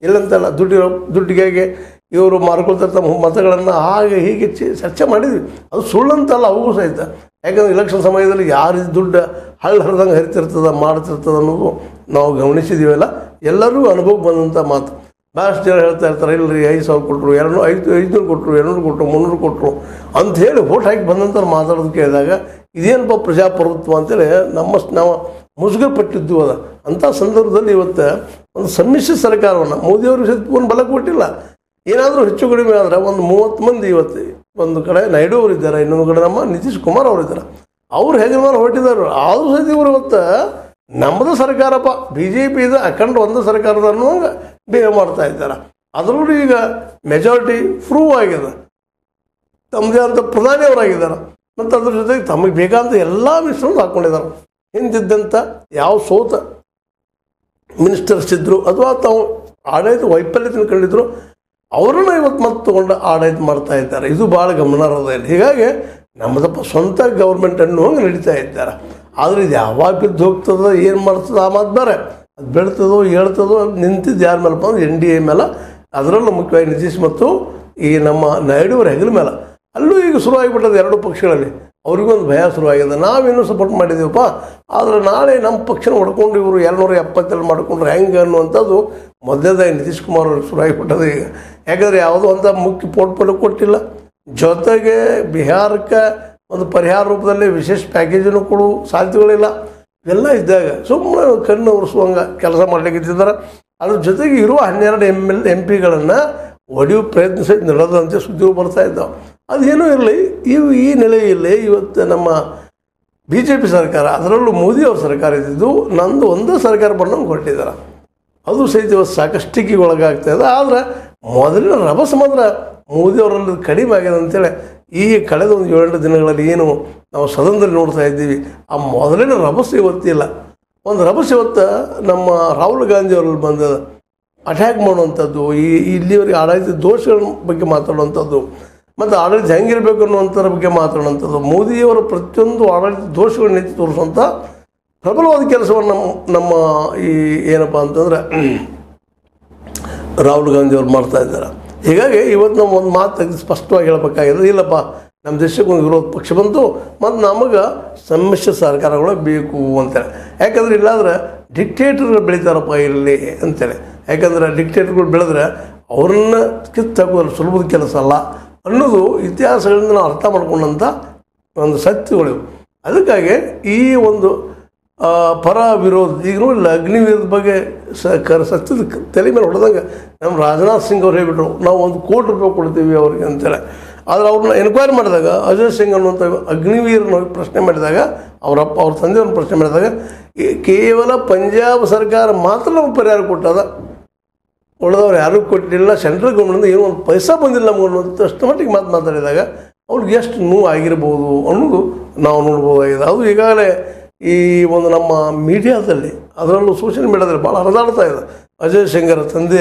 ಇಲ್ಲಂತಲ್ಲ, ದುಡ್ಡಿಗೆ ಇವರು ಮಾರ್ಕೊಳ್ತಾರೆ ತಮ್ಮ ಮತಗಳನ್ನು ಹಾಗೆ ಹೀಗೆ ಚರ್ಚೆ ಮಾಡಿದ್ವಿ. ಅದು ಸುಳ್ಳಂತಲ್ಲ, ಅವಗೂ ಸಹಿತ. ಯಾಕಂದರೆ ಇಲೆಕ್ಷನ್ ಸಮಯದಲ್ಲಿ ಯಾರು ದುಡ್ಡು ಹರಿದಂಗೆ ಹರಿತಿರ್ತದೆ ಮಾಡ್ತಿರ್ತದೆ ಅನ್ನೋದು ನಾವು ಗಮನಿಸಿದ್ದೀವಲ್ಲ. ಎಲ್ಲರೂ ಅನುಭವಕ್ಕೆ ಬಂದಂಥ ಮಾತು. ಭಾಳಷ್ಟು ಜನ ಹೇಳ್ತಾ ಇರ್ತಾರೆ, ಇಲ್ಲರಿ 5,000 ಕೊಟ್ಟರು, 500 ಕೊಟ್ಟರು, 200 ಕೊಟ್ಟರು, 300 ಕೊಟ್ಟರು ಅಂಥೇಳಿ ವೋಟ್ ಹಾಕಿ ಬಂದಂಥ ಮಾತಾಡೋದು ಕೇಳಿದಾಗ ಇದೇನಪ್ಪ ಪ್ರಜಾಪ್ರಭುತ್ವ ಅಂತೇಳಿ ನಾವು ಮುಜುಗರಪಟ್ಟಿದ್ದು ಅದ. ಅಂಥ ಸಂದರ್ಭದಲ್ಲಿ ಇವತ್ತು ಒಂದು ಸಮ್ಮಿಶ್ರ ಸರ್ಕಾರವನ್ನು ಮೋದಿಯವರು ಒಂದು ಬಲ ಕೊಟ್ಟಿಲ್ಲ. ಏನಾದರೂ ಹೆಚ್ಚು ಕಡಿಮೆ ಆದರೆ ಒಂದು 30 ಮಂದಿ ಇವತ್ತು ಒಂದು ಕಡೆ ನಾಯ್ಡು ಅವರಿದ್ದಾರೆ, ಇನ್ನೊಂದು ಕಡೆ ನಮ್ಮ ನಿತೀಶ್ ಕುಮಾರ್ ಅವರಿದ್ದಾರೆ. ಅವ್ರು ಹೇಗೆ ಹೊರಟಿದ್ದಾರೆ. ಆದರೂ ಸಹಿತ ಇವರು ಇವತ್ತು ನಮ್ಮದು ಸರ್ಕಾರಪ್ಪ, BJP ಇದು ಅಖಂಡ ಒಂದು ಸರ್ಕಾರದ ಅನ್ನುವಂಗೆ ಬಿಹೇವ್ ಮಾಡ್ತಾ ಇದ್ದಾರೆ. ಅದರಲ್ಲೂ ಈಗ ಮೆಜಾರಿಟಿ ಪ್ರೂವ್ ಆಗಿದೆ, ತಮ್ಮದೇ ಅಂತ ಪ್ರಧಾನಿ ಅವರಾಗಿದ್ದಾರೆ. ಮತ್ತು ಅದ್ರ ಜೊತೆಗೆ ತಮಗೆ ಬೇಕಾದಂಥ ಎಲ್ಲ ಮಿನಿಸ್ಟರ್ಸ್ ಹಾಕ್ಕೊಂಡಿದ್ದಾರೆ. ಹಿಂದಿದ್ದಂಥ ಯಾವ ಸೋತ ಮಿನಿಸ್ಟರ್ಸ್ ಇದ್ದರು ಅಥವಾ ತಾವು ಆಡಳಿತ ವೈಫಲ್ಯತೆಯನ್ನು ಕಂಡಿದ್ರು ಅವರನ್ನು ಇವತ್ತು ಮತ್ತೆ ತೊಗೊಂಡು ಆಡಳಿತ ಮಾಡ್ತಾ ಇದ್ದಾರೆ. ಇದು ಭಾಳ ಗಮನಾರ್ಹದ ಇಲ್ಲಿ. ಹೀಗಾಗಿ ನಮ್ಮದಪ್ಪ ಸ್ವಂತ ಗೌರ್ಮೆಂಟ್ ಅನ್ನುವಂಗೆ ನಡೀತಾ ಇದ್ದಾರೆ. ಆದರೆ ಇದು ಯಾವಾಗ ಬಿದ್ದು ಹೋಗ್ತದೋ ಏನು ಮಾಡ್ತದೆ ಆ ಮಾತು ಬೇರೆ. ಅದು ಬೆಳ್ತದೋ ಹೇಳ್ತದೋ ನಿಂತಿದ್ದು ಯಾರ ಮೇಲಪ್ಪ ಅಂದ್ರೆ NDA ಮೇಲೆ, ಅದರಲ್ಲೂ ಮುಖ್ಯವಾಗಿ ನಿತೀಶ್ ಮತ್ತು ಈ ನಮ್ಮ ನಾಯ್ಡು ಅವರ ಹೆಗಲ ಮೇಲೆ. ಅಲ್ಲೂ ಈಗ ಶುರುವಾಗಿಬಿಟ್ಟದು ಎರಡೂ ಪಕ್ಷಗಳಲ್ಲಿ. ಅವ್ರಿಗೊಂದು ಭಯ ಶುರುವಾಗಿದೆ. ನಾವೇನೂ ಸಪೋರ್ಟ್ ಮಾಡಿದ್ದೀವಪ್ಪ, ಆದರೆ ನಾಳೆ ನಮ್ಮ ಪಕ್ಷನ ಹೊಡ್ಕೊಂಡು ಇವರು 272 ಮಾಡ್ಕೊಂಡ್ರೆ ಹೆಂಗೆ ಅನ್ನುವಂಥದ್ದು ಮೊದಲೇದಾಗಿ ನಿತೀಶ್ ಕುಮಾರ್ ಅವ್ರಿಗೆ ಶುರುವಾಗಿಬಿಟ್ಟದು ಈಗ. ಯಾಕಂದರೆ ಯಾವುದೋ ಅಂತ ಮುಖ್ಯ ಪೋರ್ಟ್ಫೋಲಿಯೋ ಕೊಟ್ಟಿಲ್ಲ, ಜೊತೆಗೆ ಬಿಹಾರಕ್ಕೆ ಒಂದು ಪರಿಹಾರ ರೂಪದಲ್ಲಿ ವಿಶೇಷ ಪ್ಯಾಕೇಜನ್ನು ಕೊಡುವ ಸಾಧ್ಯತೆಗಳಿಲ್ಲ. ಇವೆಲ್ಲ ಇದ್ದಾಗ ಸುಮ್ಮನೆ ಕಣ್ಣು ಉರಿಸುವಂಗೆ ಕೆಲಸ ಮಾಡಲಿಕ್ಕಿದ್ದಾರೆ. ಅದ್ರ ಜೊತೆಗೆ ಇರುವ 12 MP ಒಡೆಯುವ ಪ್ರಯತ್ನ ಸಹಿತ ನಡೆದಂತೆ ಸುದ್ದಿಗಳು ಬರ್ತಾ ಇದ್ದಾವೆ. ಅದೇನೂ ಇರಲಿ, ಈ ನೆಲೆಯಲ್ಲಿ ಇವತ್ತು ನಮ್ಮ BJP ಸರ್ಕಾರ, ಅದರಲ್ಲೂ ಮೋದಿಯವ್ರ ಸರ್ಕಾರ ಇದ್ದಿದ್ದು ನಂದು ಒಂದೇ ಸರ್ಕಾರ ಬಣ್ಣಂಗೆ ಹೊರಟಿದ್ದಾರೆ. ಅದು ಸಹಿತ ಇವತ್ತು ಸಾಕಷ್ಟು ಟೀಕೆಗೆ ಒಳಗಾಗ್ತಾ ಇದೆ. ಆದರೆ ಮೊದಲಿನ ರಭಸ ಮಾತ್ರ ಮೋದಿಯವರಲ್ಲಿ ಕಡಿಮೆ ಆಗಿದೆ ಅಂತೇಳಿ ಈ ಕಳೆದ ಒಂದು 7 ದಿನಗಳಲ್ಲಿ ಏನು ನಾವು ಸದನದಲ್ಲಿ ನೋಡ್ತಾ ಇದ್ದೀವಿ, ಆ ಮೊದಲಿನ ರಭಸ ಇವತ್ತಿಲ್ಲ. ಒಂದು ರಭಸ ಇವತ್ತು ನಮ್ಮ ರಾಹುಲ್ ಗಾಂಧಿ ಅವರಲ್ಲಿ ಬಂದ ಅಟ್ಯಾಕ್ ಮಾಡುವಂಥದ್ದು, ಇಲ್ಲಿವರೆಗೆ ಆಡಳಿತ ದೋಷಗಳ ಬಗ್ಗೆ ಮಾತಾಡುವಂಥದ್ದು ಮತ್ತು ಆಡಳಿತ ಹೆಂಗಿರಬೇಕು ಅನ್ನುವಂಥದ್ರ ಬಗ್ಗೆ ಮಾತಾಡುವಂಥದ್ದು, ಮೋದಿಯವರ ಪ್ರತಿಯೊಂದು ಆಡಳಿತ ದೋಷಗಳನ್ನ ಎತ್ತಿ ತೋರಿಸುವಂಥ ಪ್ರಬಲವಾದ ಕೆಲಸವನ್ನು ನಮ್ಮ ಈ ಏನಪ್ಪ ಅಂತಂದರೆ ರಾಹುಲ್ ಗಾಂಧಿ ಅವರು ಮಾಡ್ತಾ ಇದ್ದಾರೆ. ಹೀಗಾಗಿ ಇವತ್ತು ನಾವು ಒಂದು ಮಾತು ತೆಗೆದು ಸ್ಪಷ್ಟವಾಗಿ ಹೇಳಬೇಕಾಗಿದೆ, ಇಲ್ಲಪ್ಪ ನಮ್ಮ ದೇಶಕ್ಕೆ ಒಂದು ವಿರೋಧ ಪಕ್ಷ ಬಂತು ಮತ್ತು ನಮಗೆ ಸಮ್ಮಿಶ್ರ ಸರ್ಕಾರಗಳು ಬೇಕು ಅಂತೇಳಿ. ಯಾಕಂದರೆ ಇಲ್ಲಾಂದ್ರೆ ಡಿಕ್ಟೇಟರ್ಗಳು ಬೆಳೀತಾರಪ್ಪ ಇಲ್ಲಿ ಅಂತೇಳಿ. ಯಾಕಂದರೆ ಡಿಕ್ಟೇಟರ್ಗಳು ಬೆಳೆದ್ರೆ ಅವ್ರನ್ನ ಕಿತ್ತಾಕೋದು ಸುಲಭದ ಕೆಲಸ ಅಲ್ಲ ಅನ್ನೋದು ಇತಿಹಾಸಗಳಿಂದ ನಾವು ಅರ್ಥ ಮಾಡ್ಕೊಂಡಂಥ ಒಂದು ಸತ್ಯಗಳು. ಅದಕ್ಕಾಗಿ ಈ ಒಂದು ಪರ ವಿರೋಧ ಈಗಲೂ ಇಲ್ಲ. ಅಗ್ನಿವೀರದ ಬಗ್ಗೆ ಸತ್ಯದ ತಲೆ ಮೇಲೆ ಹೊಡೆದಂಗೆ ನಮ್ಮ ರಾಜನಾಥ್ ಸಿಂಗ್ ಅವ್ರು ಹೇಳಿಬಿಟ್ರು, ನಾವು ₹1 ಕೋಟಿ ಕೊಡ್ತೀವಿ ಅವ್ರಿಗೆ ಅಂತೇಳಿ. ಆದರೆ ಅವ್ರನ್ನ ಎನ್ಕ್ವೈರಿ ಮಾಡಿದಾಗ ಅಜಯ್ ಸಿಂಗ್ ಅನ್ನುವಂಥ ಅಗ್ನಿವೀರನ ಪ್ರಶ್ನೆ ಮಾಡಿದಾಗ ಅವ್ರ ತಂದೆಯವ್ರನ್ನ ಪ್ರಶ್ನೆ ಮಾಡಿದಾಗ ಕೇವಲ ಪಂಜಾಬ್ ಸರ್ಕಾರ ಮಾತ್ರ ನಮ್ಗೆ ಪರಿಹಾರ ಕೊಟ್ಟದ, ಉಳಿದವ್ರು ಯಾರಿಗೂ ಕೊಟ್ಟಿಲ್ಲ, ಸೆಂಟ್ರಲ್ ಗೌರ್ಮೆಂಟಿಂದ ಏನೋ ಒಂದು ಪೈಸಾ ಬಂದಿಲ್ಲ ನಮ್ಗೆ ಅನ್ನೋದು ಅಷ್ಟು ಮಟ್ಟಿಗೆ ಮಾತನಾಡಿದಾಗ ಅವ್ರಿಗೆ ಎಷ್ಟು ನೋವು ಆಗಿರ್ಬೋದು ಅನ್ನೋದು ನಾವು ನೋಡ್ಬೋದಾಗಿದೆ. ಅದು ಈಗಾಗಲೇ ಈ ಒಂದು ನಮ್ಮ ಮೀಡಿಯಾದಲ್ಲಿ, ಅದರಲ್ಲೂ ಸೋಷಿಯಲ್ ಮೀಡಿಯಾದಲ್ಲಿ ಭಾಳ ಹರಿದಾಡ್ತಾ ಇದೆ. ಅಜಯ್ ಸಿಂಗರ ತಂದೆ